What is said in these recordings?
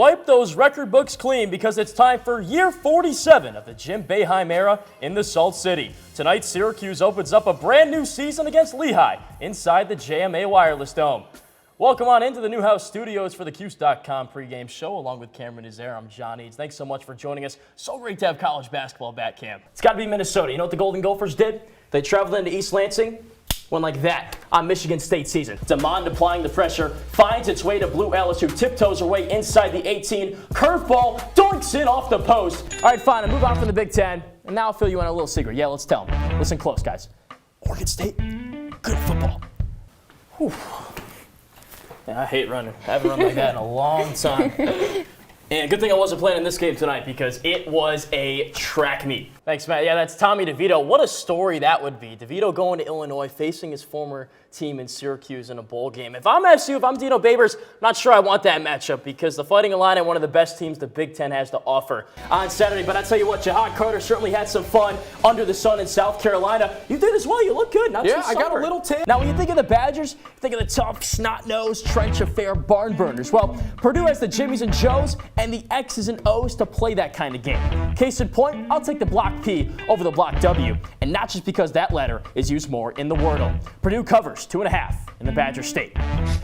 wipe those record books clean because it's time for year 47 of the Jim Boeheim era in the Salt City. Tonight, Syracuse opens up a brand new season against Lehigh inside the JMA Wireless Dome. Welcome on into the Newhouse Studios for the Cuse.com pregame show. Along with Cameron Izzer, I'm John Eads. Thanks so much for joining us. So great to have college basketball back, Cam. It's got to be Minnesota. You know what the Golden Gophers did? They traveled into East Lansing. Went like that on Michigan State season. Demond applying the pressure, finds its way to Blue Ellis, who tiptoes her way inside the 18. Curveball, doinks in off the post. All right, fine, I move on from the Big Ten, and now I'll fill you in on a little secret. Yeah, let's tell them. Listen close, guys. Oregon State, good at football. Whew. Yeah, I hate running. I haven't run like that in a long time. And good thing I wasn't playing in this game tonight because it was a track meet. Thanks, Matt. Yeah, that's Tommy DeVito. What a story that would be. DeVito going to Illinois, facing his former team in Syracuse in a bowl game. If I'm SU, if I'm Dino Babers, not sure I want that matchup because the Fighting Illini are one of the best teams the Big Ten has to offer on Saturday. But I tell you what, Jahad Carter certainly had some fun under the sun in South Carolina. You did as well. You look good. Not too I got a little tan. Now, when you think of the Badgers, think of the tough, snot-nosed, trench affair barn burners. Well, Purdue has the Jimmies and Joes and the X's and O's to play that kind of game. Case in point, I'll take the block P over the block W, and not just because that letter is used more in the Wordle. Purdue covers 2.5 in the Badger State.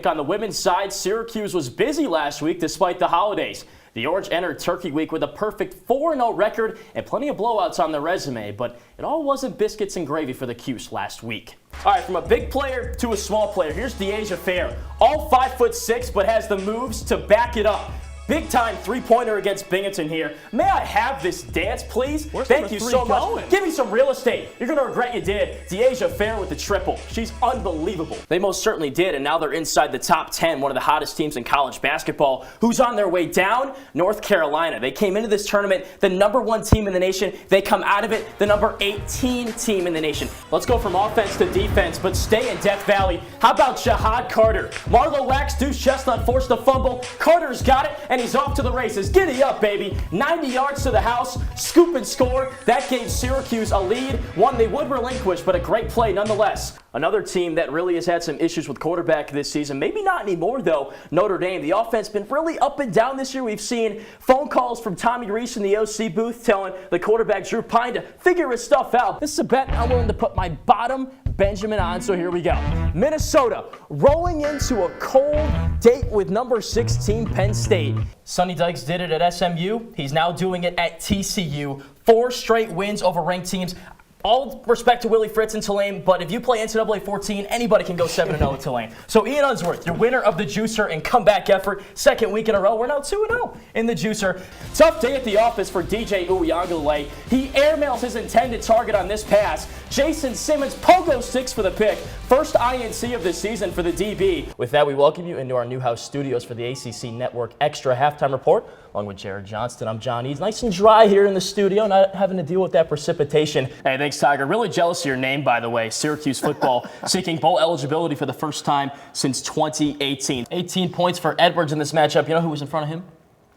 On the women's side, Syracuse was busy last week despite the holidays. The Orange entered Turkey Week with a perfect 4-0 record and plenty of blowouts on their resume, but it all wasn't biscuits and gravy for the Cuse last week. All right, from a big player to a small player, here's De'Asia Fair. All 5'6", but has the moves to back it up. Big-time three-pointer against Binghamton here. May I have this dance, please? Thank you so much. Give me some real estate. You're going to regret you did. De'Asia Fair with the triple. She's unbelievable. They most certainly did, and now they're inside the top 10, one of the hottest teams in college basketball. Who's on their way down? North Carolina. They came into this tournament the #1 team in the nation. They come out of it the number 18 team in the nation. Let's go from offense to defense, but stay in Death Valley. How about Jahad Carter? Marlo Wax, Deuce Chestnut forced a fumble. Carter's got it, and he's off to the races. Giddy up, baby. 90 yards to the house. Scoop and score. That gave Syracuse a lead. One they would relinquish, but a great play nonetheless. Another team that really has had some issues with quarterback this season. Maybe not anymore, though. Notre Dame. The offense been really up and down this year. We've seen phone calls from Tommy Rees in the OC booth telling the quarterback Drew Pine to figure his stuff out. This is a bet I'm willing to put my bottom Benjamin on, so here we go. Minnesota rolling into a cold date with number 16 Penn State. Sonny Dykes did it at SMU. He's now doing it at TCU. 4 straight wins over ranked teams. All respect to Willie Fritz and Tulane, but if you play NCAA 14, anybody can go 7-0 at Tulane. So Ian Unsworth, your winner of the Juicer and comeback effort, second week in a row. We're now 2-0 in the Juicer. Tough day at the office for DJ Uiagalelei. He airmails his intended target on this pass. Jason Simmons pogo sticks for the pick. First INC of the season for the DB. With that, we welcome you into our Newhouse Studios for the ACC Network Extra Halftime Report. Along with Jared Johnston, I'm John Eads. Nice and dry here in the studio, not having to deal with that precipitation. Hey, thanks, Tiger. Really jealous of your name, by the way. Syracuse football seeking bowl eligibility for the first time since 2018. 18 points for Edwards in this matchup. You know who was in front of him?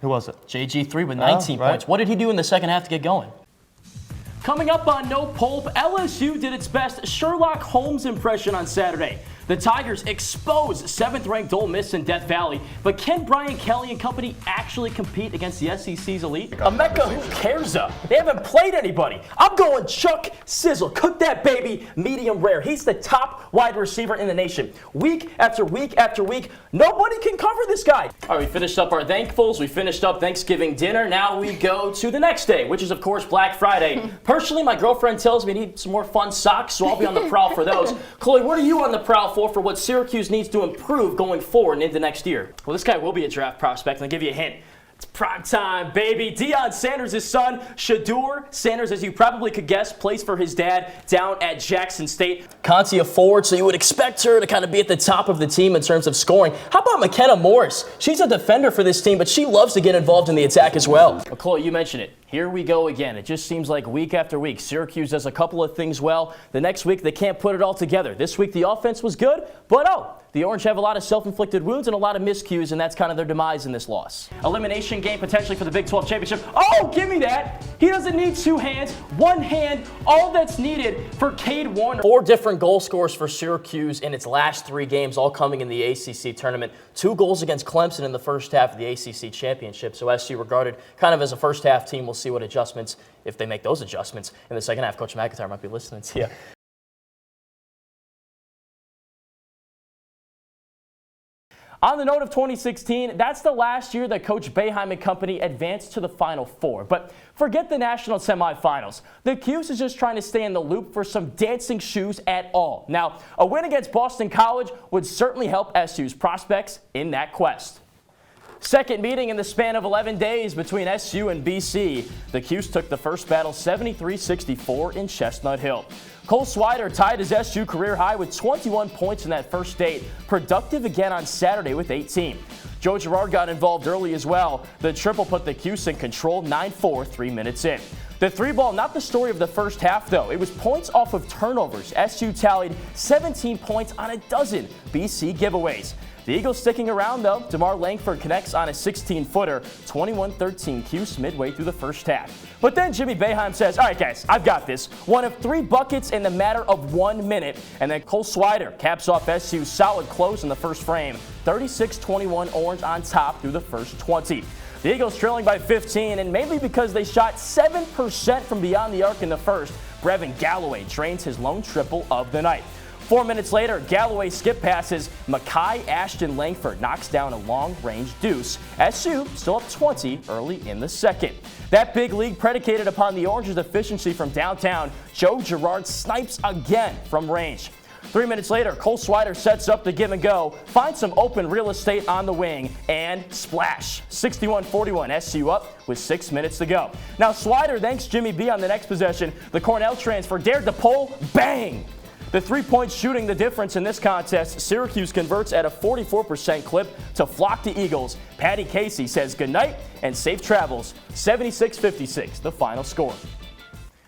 Who was it? JG3 with 19 points. What did he do in the second half to get going? Coming up on No Pulp, LSU did its best Sherlock Holmes impression on Saturday. The Tigers exposed 7th-ranked Ole Miss in Death Valley, but can Brian Kelly and company actually compete against the SEC's elite? Emeka, who cares? They haven't played anybody. I'm going Chuck Sizzle. Cook that baby medium rare. He's the top wide receiver in the nation. Week after week after week, nobody can cover this guy. All right, we finished up our thankfuls. We finished up Thanksgiving dinner. Now we go to the next day, which is, of course, Black Friday. Personally, my girlfriend tells me I need some more fun socks, so I'll be on the prowl for those. Chloe, what are you on the prowl for what Syracuse needs to improve going forward and into next year? Well, this guy will be a draft prospect, and I'll give you a hint. It's prime time, baby. Deion Sanders' son, Shedeur Sanders, as you probably could guess, plays for his dad down at Jackson State. Conti a forward, so you would expect her to kind of be at the top of the team in terms of scoring. How about McKenna Morris? She's a defender for this team, but she loves to get involved in the attack as well. Well, Chloe, you mentioned it. Here we go again. It just seems like week after week, Syracuse does a couple of things well. The next week, they can't put it all together. This week, the offense was good, but the Orange have a lot of self-inflicted wounds and a lot of miscues, and that's kind of their demise in this loss. Elimination game potentially for the Big 12 championship. Oh, give me that. He doesn't need two hands, one hand, all that's needed for Cade Warner. 4 different goal scorers for Syracuse in its last 3 games, all coming in the ACC tournament. 2 goals against Clemson in the first half of the ACC championship. So SU regarded kind of as a first half team. We'll see what adjustments, if they make those adjustments in the second half. Coach McIntyre might be listening to you. On the note of 2016, that's the last year that Coach Boeheim and company advanced to the Final Four. But forget the national semifinals. The Cuse is just trying to stay in the loop for some dancing shoes at all. Now, a win against Boston College would certainly help SU's prospects in that quest. Second meeting in the span of 11 days between SU and BC. The Cuse took the first battle 73-64 in Chestnut Hill. Cole Swider tied his SU career high with 21 points in that first date. Productive again on Saturday with 18. Joe Girard got involved early as well. The triple put the Cuse in control 9-4 3 minutes in. The 3-ball, not the story of the first half, though. It was points off of turnovers. SU tallied 17 points on a dozen BC giveaways. The Eagles sticking around, though. DeMar Langford connects on a 16-footer, 21-13 Cuse midway through the first half. But then Jimmy Boeheim says, all right, guys, I've got this. One of 3 buckets in the matter of 1 minute. And then Cole Swider caps off SU's solid close in the first frame. 36-21 Orange on top through the first 20. The Eagles trailing by 15, and mainly because they shot 7% from beyond the arc in the first. Brevin Galloway drains his lone triple of the night. 4 minutes later, Galloway skip passes. Mackay Ashton Langford knocks down a long-range deuce. SU still up 20 early in the second. That big league predicated upon the Orange's efficiency from downtown. Joe Girard snipes again from range. 3 minutes later, Cole Swider sets up the give and go, finds some open real estate on the wing, and splash. 61-41, SU up with 6 minutes to go. Now Swider thanks Jimmy B on the next possession. The Cornell transfer dared to pull, bang! The 3-point shooting the difference in this contest. Syracuse converts at a 44% clip to flock the Eagles. Patty Casey says goodnight and safe travels. 76-56, the final score.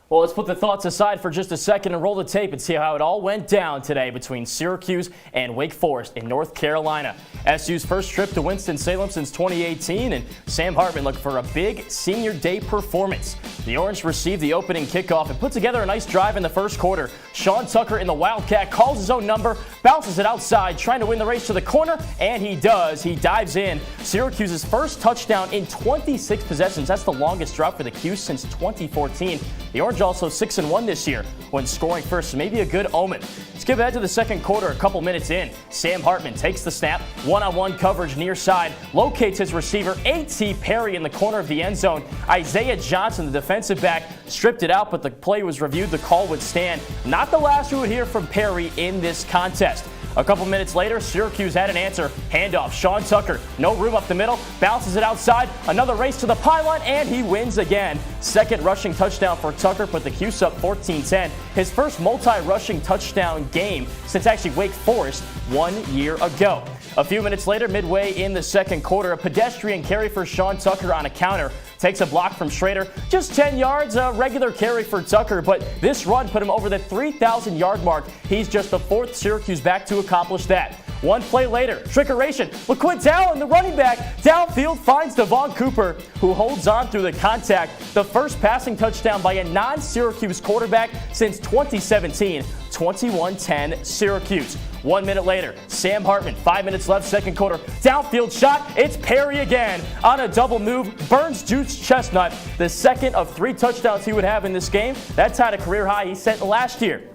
Well, let's put the thoughts aside for just a second and roll the tape and see how it all went down today between Syracuse and Wake Forest in North Carolina. SU's first trip to Winston-Salem since 2018, and Sam Hartman looking for a big senior day performance. The Orange received the opening kickoff and put together a nice drive in the first quarter. Sean Tucker in the Wildcat calls his own number, bounces it outside, trying to win the race to the corner, and he does. He dives in. Syracuse's first touchdown in 26 possessions. That's the longest drought for the Cuse since 2014. The Orange also 6-1 this year when scoring first, so maybe a good omen. Skip ahead to the second quarter a couple minutes in. Sam Hartman takes the snap, one-on-one coverage near side, locates his receiver, A.T. Perry in the corner of the end zone. Isaiah Johnson, the defensive back, stripped it out, but the play was reviewed. The call would stand. Not the last we would hear from Perry in this contest. A couple minutes later, Syracuse had an answer. Handoff, Sean Tucker, no room up the middle, bounces it outside, another race to the pylon, and he wins again. Second rushing touchdown for Tucker, put the Cuse up 14-10. His first multi-rushing touchdown game since actually Wake Forest 1 year ago. A few minutes later, midway in the second quarter, a pedestrian carry for Sean Tucker on a counter. Takes a block from Schrader. Just 10 yards, a regular carry for Tucker, but this run put him over the 3,000-yard mark. He's just the 4th Syracuse back to accomplish that. One play later, trickeration. LaQuint the running back, downfield finds Devon Cooper, who holds on through the contact. The first passing touchdown by a non-Syracuse quarterback since 2017. 21-10 Syracuse. 1 minute later, Sam Hartman, 5 minutes left, second quarter. Downfield shot, it's Perry again. On a double move, burns Juice Chestnut. The second of 3 touchdowns he would have in this game. That tied a career high he set last year.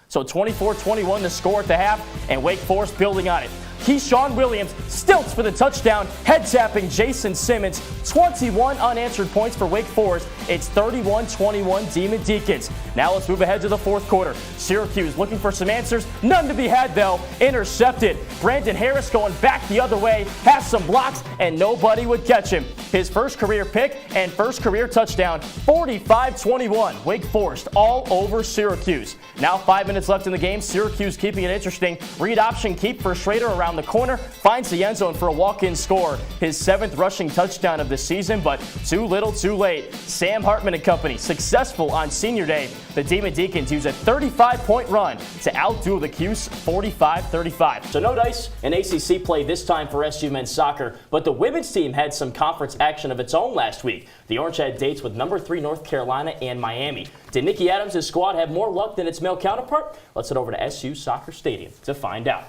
So 24-21 the score at the half, and Wake Forest building on it. Keyshawn Williams stilts for the touchdown, head-tapping Jason Simmons. 21 unanswered points for Wake Forest. It's 31-21 Demon Deacons. Now let's move ahead to the fourth quarter. Syracuse looking for some answers. None to be had, though. Intercepted. Brandon Harris going back the other way. Has some blocks, and nobody would catch him. His first career pick and first career touchdown. 45-21. Wake Forest all over Syracuse. Now 5 minutes left in the game. Syracuse keeping it interesting. Read option keep for Schrader around around the corner, finds the end zone for a walk-in score. His 7th rushing touchdown of the season, but too little too late. Sam Hartman and company successful on senior day. The Demon Deacons use a 35-point run to outduel the Cuse 45-35. So no dice in ACC play this time for SU men's soccer, but the women's team had some conference action of its own last week. The Orange had dates with number 3 North Carolina and Miami. Did Nikki Adams' squad have more luck than its male counterpart? Let's head over to SU Soccer Stadium to find out.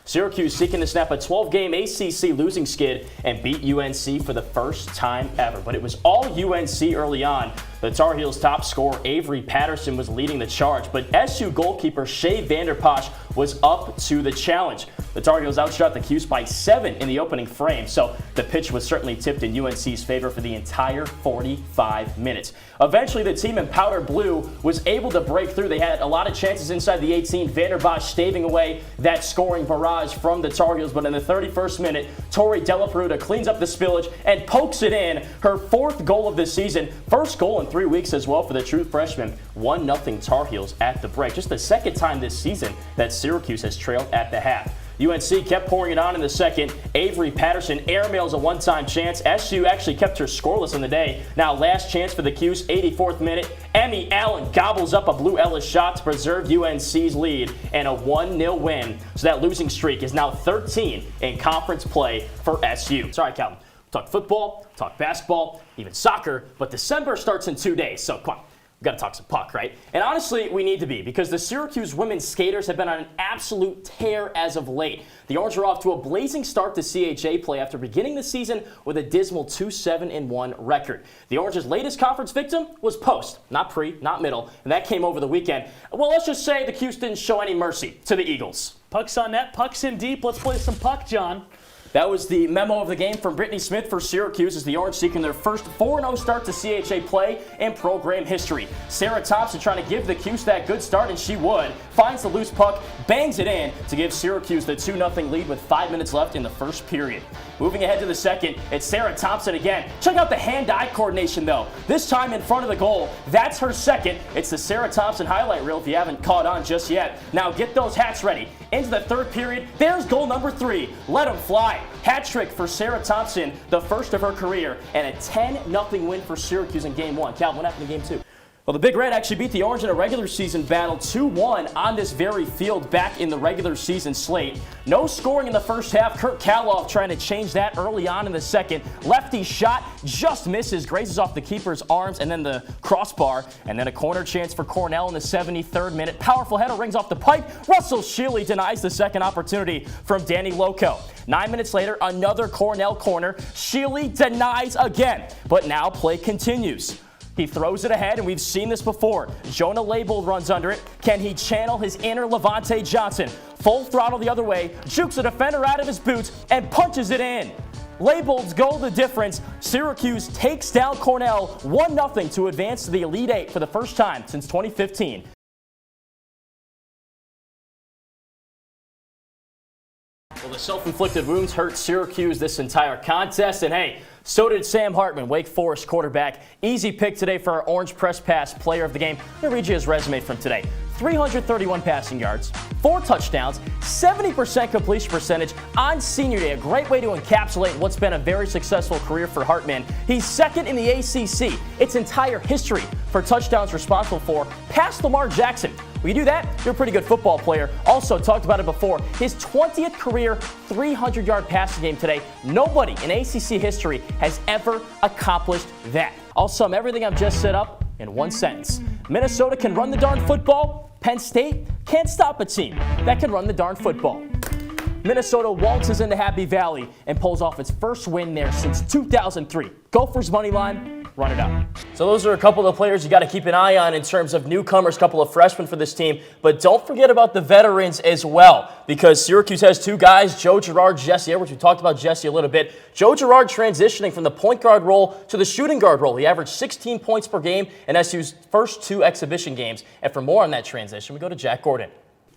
Syracuse seeking to snap a 12-game ACC losing skid and beat UNC for the first time ever. But it was all UNC early on. The Tar Heels' top scorer, Avery Patterson, was leading the charge, but SU goalkeeper Shea Vanderposh was up to the challenge. The Tar Heels outshot the Cuse by 7 in the opening frame, so the pitch was certainly tipped in UNC's favor for the entire 45 minutes. Eventually, the team in powder blue was able to break through. They had a lot of chances inside the 18, Vanderbosch staving away that scoring barrage from the Tar Heels, but in the 31st minute, Tori Della Peruta cleans up the spillage and pokes it in, her 4th goal of the season, first goal in 3 weeks as well for the true freshman. 1-0 Tar Heels at the break. Just the second time this season that Syracuse has trailed at the half. UNC kept pouring it on in the second. Avery Patterson airmails a one-time chance. SU actually kept her scoreless in the day. Now last chance for the Cuse, 84th minute. Emmy Allen gobbles up a Blue Ellis shot to preserve UNC's lead and a 1-0 win. So that losing streak is now 13 in conference play for SU. Sorry, Calvin. Talk football, talk basketball, even soccer, but December starts in 2 days, so come on. We've got to talk some puck, right? And honestly, we need to be, because the Syracuse women's skaters have been on an absolute tear as of late. The Orange are off to a blazing start to CHA play after beginning the season with a dismal 2-7-1 record. The Orange's latest conference victim was post, not pre, not middle, and that came over the weekend. Well, let's just say the Cuse didn't show any mercy to the Eagles. Puck's on net, puck's in deep. Let's play some puck, John. That was the memo of the game from Brittany Smith for Syracuse as the Orange seeking their first 4-0 start to CHA play in program history. Sarah Thompson trying to give the Cuse that good start, and she would. Finds the loose puck, bangs it in to give Syracuse the 2-0 lead with 5 minutes left in the first period. Moving ahead to the second, it's Sarah Thompson again. Check out the hand-eye coordination, though. This time in front of the goal. That's her second. It's the Sarah Thompson highlight reel if you haven't caught on just yet. Now get those hats ready. Into the third period, there's goal number 3. Let them fly. Hat trick for Sarah Thompson, the first of her career, and a 10-0 win for Syracuse in Game 1. Calvin, what happened in Game 2? Well, the Big Red actually beat the Orange in a regular season battle 2-1 on this very field back in the regular season slate. No scoring in the first half. Kurt Kaloff trying to change that early on in the second. Lefty shot just misses, grazes off the keeper's arms and then the crossbar. And then a corner chance for Cornell in the 73rd minute. Powerful header rings off the pipe. Russell Shealy denies the second opportunity from Danny Loco. 9 minutes later, another Cornell corner. Shealy denies again, but now play continues. He throws it ahead, and we've seen this before. Jonah Label runs under it. Can he channel his inner Levante Johnson? Full throttle the other way, jukes a defender out of his boots, and punches it in. Label's goal the difference. Syracuse takes down Cornell 1-0 to advance to the Elite Eight for the first time since 2015. Well, the self-inflicted wounds hurt Syracuse this entire contest, and hey, so did Sam Hartman, Wake Forest quarterback. Easy pick today for our Orange Press Pass player of the game. Let me read you his resume from today. 331 passing yards, 4 touchdowns, 70% completion percentage on senior day. A great way to encapsulate what's been a very successful career for Hartman. He's second in the ACC, its entire history, for touchdowns responsible for, past Lamar Jackson. When you do that, you're a pretty good football player. Also, talked about it before, his 20th career 300-yard passing game today. Nobody in ACC history has ever accomplished that. I'll sum everything I've just set up in one sentence. Minnesota can run the darn football. Penn State can't stop a team that can run the darn football. Minnesota waltzes into Happy Valley and pulls off its first win there since 2003. Gophers money line, run it out. So those are a couple of the players you got to keep an eye on in terms of newcomers, a couple of freshmen for this team. But don't forget about the veterans as well, because Syracuse has 2 guys, Joe Girard, Jesse Edwards. We talked about Jesse a little bit. Joe Girard transitioning from the point guard role to the shooting guard role. He averaged 16 points per game in SU's first 2 exhibition games. And for more on that transition, we go to Jack Gordon.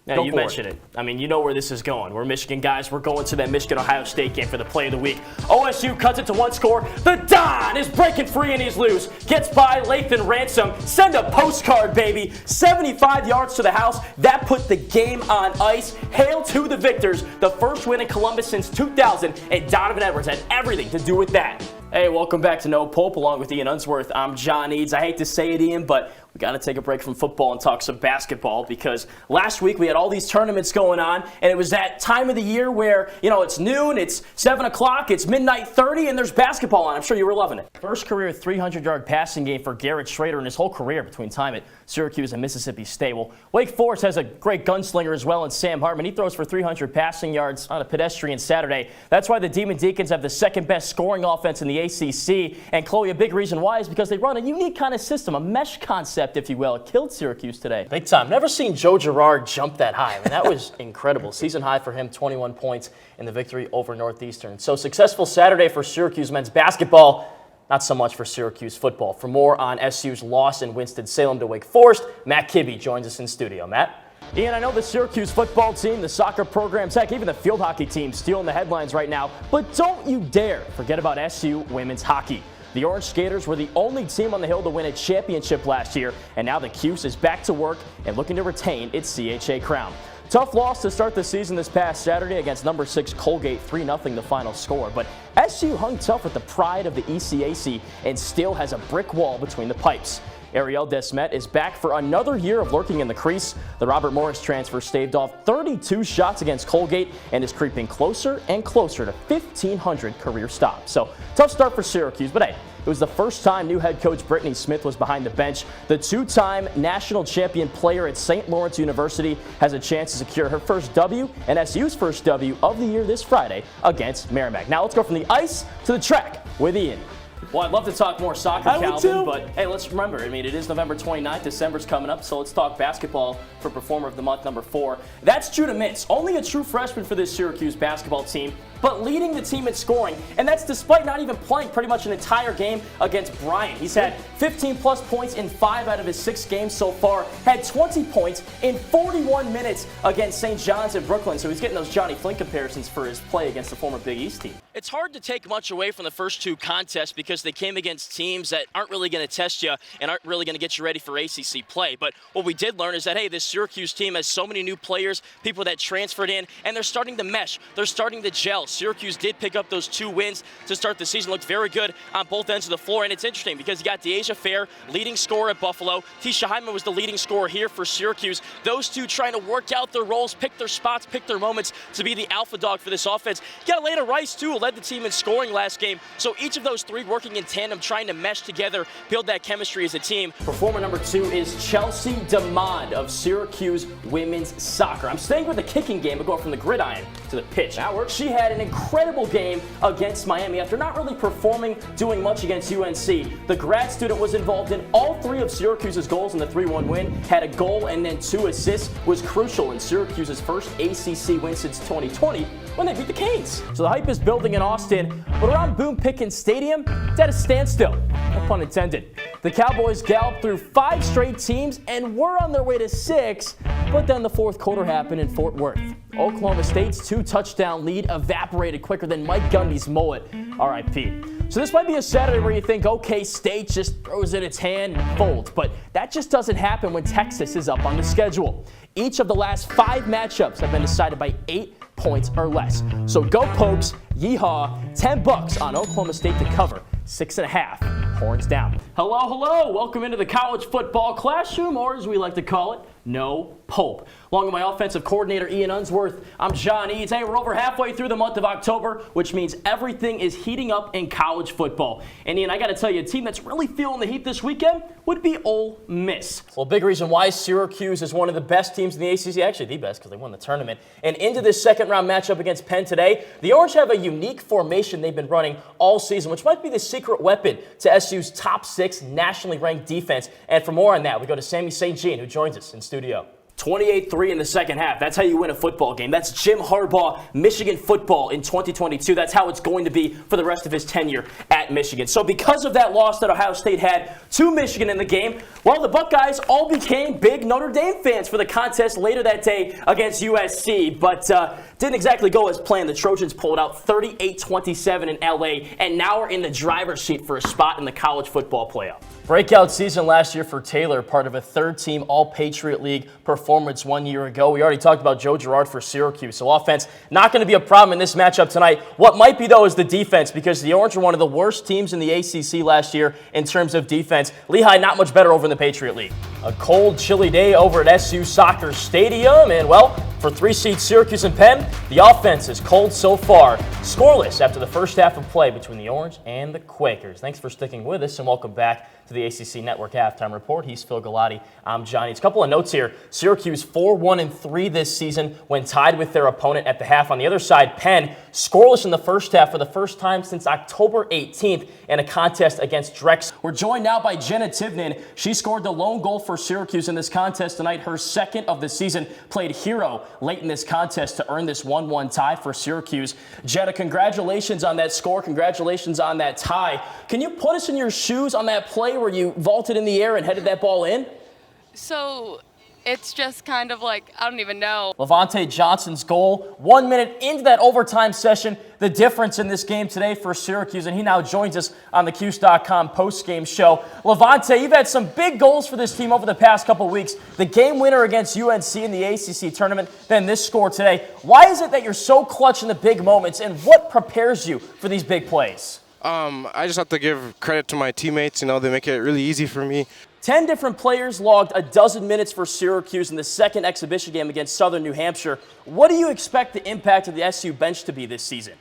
Yeah, you mentioned it. I mean, you know where this is going. We're Michigan guys. We're going to that Michigan-Ohio State game for the play of the week. OSU cuts it to one score. The Don is breaking free and he's loose. Gets by Lathan Ransom. Send a postcard, baby. 75 yards to the house. That put the game on ice. Hail to the victors. The first win in Columbus since 2000. And Donovan Edwards had everything to do with that. Hey, welcome back to No Pope along with Ian Unsworth. I'm John Eads. I hate to say it, Ian, but we got to take a break from football and talk some basketball because last week we had all these tournaments going on, and it was that time of the year where, it's noon, it's 7 o'clock, it's midnight 30, and there's basketball on. I'm sure you were loving it. First career 300-yard passing game for Garrett Schrader in his whole career between time at Syracuse and Mississippi State. Well, Wake Forest has a great gunslinger as well in Sam Hartman. He throws for 300 passing yards on a pedestrian Saturday. That's why the Demon Deacons have the second best scoring offense in the ACC. And Chloe, a big reason why is because they run a unique kind of system, a mesh concept, if you will. It killed Syracuse today. Big time. Never seen Joe Girard jump that high. I mean, that was incredible. Season high for him, 21 points in the victory over Northeastern. So successful Saturday for Syracuse men's basketball. Not so much for Syracuse football. For more on SU's loss in Winston-Salem to Wake Forest, Matt Kibbe joins us in studio. Matt? Ian, I know the Syracuse football team, the soccer programs, heck, even the field hockey team stealing the headlines right now. But don't you dare forget about SU women's hockey. The Orange Skaters were the only team on the Hill to win a championship last year, and now the Cuse is back to work and looking to retain its CHA crown. Tough loss to start the season this past Saturday against number 6 Colgate, 3-0 the final score. But SU hung tough with the pride of the ECAC and still has a brick wall between the pipes. Ariel Desmet is back for another year of lurking in the crease. The Robert Morris transfer staved off 32 shots against Colgate and is creeping closer and closer to 1,500 career stops. So tough start for Syracuse, but hey, it was the first time new head coach Brittany Smith was behind the bench. The two-time national champion player at St. Lawrence University has a chance to secure her first W and SU's first W of the year this Friday against Merrimack. Now let's go from the ice to the track with Ian. Well, I'd love to talk more soccer, Calvin, but hey, let's remember, it is November 29th, December's coming up, so let's talk basketball for Performer of the Month number 4. That's Judah Mintz, only a true freshman for this Syracuse basketball team, but leading the team in scoring, and that's despite not even playing pretty much an entire game against Bryant. He's had 15-plus points in 5 out of his 6 games so far, had 20 points in 41 minutes against St. John's in Brooklyn, so he's getting those Johnny Flynn comparisons for his play against the former Big East team. It's hard to take much away from the first 2 contests because they came against teams that aren't really going to test you and aren't really going to get you ready for ACC play. But what we did learn is that, hey, this Syracuse team has so many new players, people that transferred in, and they're starting to mesh. They're starting to gel. Syracuse did pick up those 2 wins to start the season. Looked very good on both ends of the floor, and it's interesting because you got DeAsia Fair, leading scorer at Buffalo. Tisha Hyman was the leading scorer here for Syracuse. Those 2 trying to work out their roles, pick their spots, pick their moments to be the alpha dog for this offense. You got Elena Rice, too, who led the team in scoring last game. So each of those 3 working in tandem, trying to mesh together, build that chemistry as a team. Performer number 2 is Chelsea DeMond of Syracuse women's soccer. I'm staying with the kicking game, but going from the gridiron to the pitch. That works. She had an incredible game against Miami after not really performing, doing much against UNC. The grad student was involved in all 3 of Syracuse's goals in the 3-1 win, had a goal and then 2 assists, was crucial in Syracuse's first ACC win since 2020 when they beat the Canes. So the hype is building in Austin, but around Boone Pickens Stadium, it's at a standstill. No pun intended. The Cowboys galloped through 5 straight teams and were on their way to 6, but then the 4th quarter happened in Fort Worth. Oklahoma State's 2-touchdown lead evaporated quicker than Mike Gundy's mullet. R.I.P. So this might be a Saturday where you think, okay, State just throws in its hand and folds, but that just doesn't happen when Texas is up on the schedule. Each of the last 5 matchups have been decided by 8 points or less. So go Pokes, yeehaw, $10 on Oklahoma State to cover, 6.5, horns down. Hello, welcome into the college football classroom, or as we like to call it, No Pope. Along with my offensive coordinator, Ian Unsworth, I'm John Eads. Hey, we're over halfway through the month of October, which means everything is heating up in college football. And Ian, I got to tell you, a team that's really feeling the heat this weekend would be Ole Miss. Well, big reason why Syracuse is one of the best teams in the ACC, actually the best because they won the tournament. And into this second-round matchup against Penn today, the Orange have a unique formation they've been running all season, which might be the secret weapon to SU's top 6 nationally ranked defense. And for more on that, we go to Sammy St. Jean, who joins us in studio. 28-3 in the second half. That's how you win a football game. That's Jim Harbaugh, Michigan football in 2022. That's how it's going to be for the rest of his tenure at Michigan. So because of that loss that Ohio State had to Michigan in the game, well, the Buckeyes all became big Notre Dame fans for the contest later that day against USC. But didn't exactly go as planned. The Trojans pulled out 38-27 in LA and now are in the driver's seat for a spot in the college football playoff. Breakout season last year for Taylor, part of a third-team All-Patriot League performance 1 year ago. We already talked about Joe Girard for Syracuse, so offense not going to be a problem in this matchup tonight. What might be, though, is the defense, because the Orange were one of the worst teams in the ACC last year in terms of defense. Lehigh not much better over in the Patriot League. A cold, chilly day over at SU Soccer Stadium, and, well, for 3-seed Syracuse and Penn, the offense is cold so far. Scoreless after the first half of play between the Orange and the Quakers. Thanks for sticking with us, and welcome back to the ACC Network Halftime Report. He's Phil Galati. I'm Johnny. It's a couple of notes here. Syracuse 4-1-3 this season when tied with their opponent at the half. On the other side, Penn scoreless in the first half for the first time since October 18th in a contest against Drexel. We're joined now by Jenna Tivnan. She scored the lone goal for Syracuse in this contest tonight, her second of the season. Played hero late in this contest to earn this 1-1 tie for Syracuse. Jenna, congratulations on that score. Congratulations on that tie. Can you put us in your shoes on that play where you vaulted in the air and headed that ball in? So it's just kind of like, I don't even know. Levante Johnson's goal, 1 minute into that overtime session, the difference in this game today for Syracuse, and he now joins us on the Cuse.com post-game show. Levante, you've had some big goals for this team over the past couple weeks. The game winner against UNC in the ACC tournament, then this score today. Why is it that you're so clutch in the big moments, and what prepares you for these big plays? I just have to give credit to my teammates. You know, they make it really easy for me. 10 different players logged a dozen minutes for Syracuse in the second exhibition game against Southern New Hampshire. What do you expect the impact of the SU bench to be this season?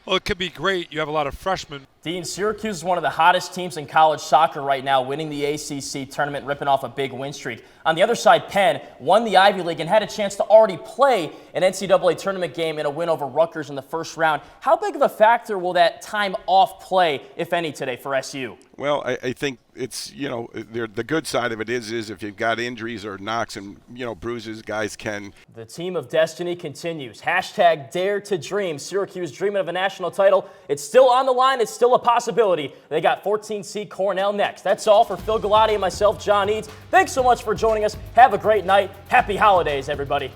Well, it could be great. You have a lot of freshmen. Dean, Syracuse is one of the hottest teams in college soccer right now, winning the ACC tournament, ripping off a big win streak. On the other side, Penn won the Ivy League and had a chance to already play an NCAA tournament game in a win over Rutgers in the first round. How big of a factor will that time off play, if any, today for SU? Well, I think it's, you know, the good side of it is if you've got injuries or knocks and, you know, bruises, guys can. The team of destiny continues. Hashtag dare to dream. Syracuse dreaming of a national title. It's still on the line. It's still a possibility. They got 14-seed Cornell next. That's all for Phil Galati and myself, John Eads. Thanks so much for joining us. Have a great night. Happy holidays, everybody.